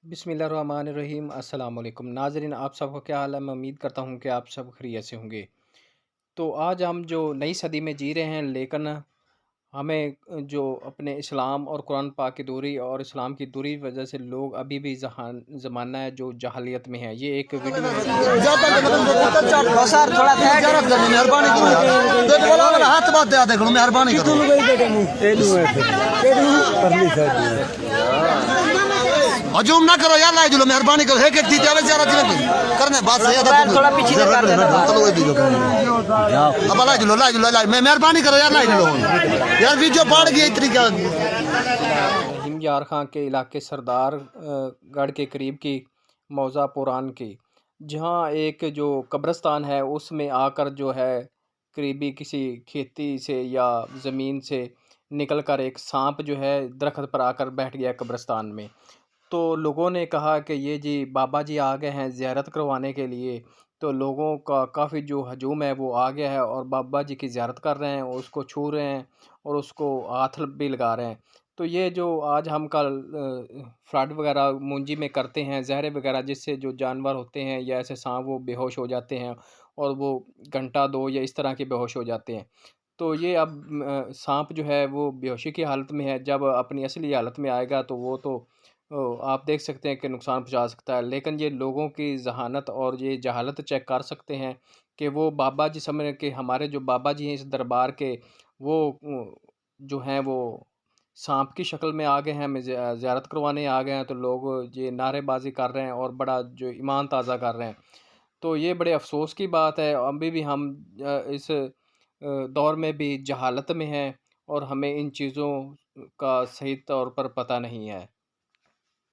बिस्मिल्लाहिर्रहमानिर्रहीम अस्सलाम वालेकुम नाज़रीन, आप सबका क्या हाल है। मैं उम्मीद करता हूँ कि आप सब खैरियत से होंगे। तो आज हम जो नई सदी में जी रहे हैं, लेकिन हमें जो अपने इस्लाम और कुरान पाक की दूरी और इस्लाम की दूरी की वजह से लोग अभी भी ज़माना है जो जहालियत में है। ये एक वीडियो है जिसमें सर थोड़ा मेहरबानी करो हाथ बात दे देखो मेहरबानी हजूम ना करो यार लाई जुलो मेहरबानी करो है कि चीज आवे जरा दिन करने बात सही है थोड़ा पीछे कर देना चलो ये वीडियो अब लाई जुलो लाई मैं मेहरबानी करो यार लाई जुलो यार वीडियो बढ़ गई इतनी क्या हिमयार खां के इलाके सरदार गढ़ के करीब की मौजा पुरान की, जहाँ एक जो कब्रिस्तान है उसमें आकर जो है करीबी किसी खेती से या ज़मीन से निकलकर एक सांप जो है दरख्त पर आकर बैठ गया कब्रिस्तान में। तो लोगों ने कहा कि ये जी बाबा जी आ गए हैं ज़ियारत करवाने के लिए। तो लोगों का काफ़ी जो हजूम है वो आ गया है और बाबा जी की ज़ियारत कर रहे हैं, उसको छू रहे हैं और उसको हाथ भी लगा रहे हैं। तो ये जो आज हम कल फ्लड वगैरह मुंजी में करते हैं, ज़हर वगैरह जिससे जो जानवर होते हैं या ऐसे सांप वो बेहोश हो जाते हैं और वो घंटा 2 या इस तरह के बेहोश हो जाते हैं। तो ये अब साँप जो है वो बेहोशी की हालत में है, जब अपनी असली हालत में आएगा तो वो तो आप देख सकते हैं कि नुकसान पहुँचा सकता है। लेकिन ये लोगों की ज़हानत और ये जहालत चेक कर सकते हैं कि वो बाबा जी समझ के हमारे जो बाबा जी हैं इस दरबार के, वो जो हैं वो साँप की शक्ल में आ गए हैं, हमें ज़ियारत करवाने आ गए हैं। तो लोग ये नारेबाज़ी कर रहे हैं और बड़ा जो ईमान ताज़ा कर रहे हैं। तो ये बड़े अफ़सोस की बात है, अभी भी हम इस दौर में भी जहालत में हैं और हमें इन चीज़ों का सही तौर पर पता नहीं है।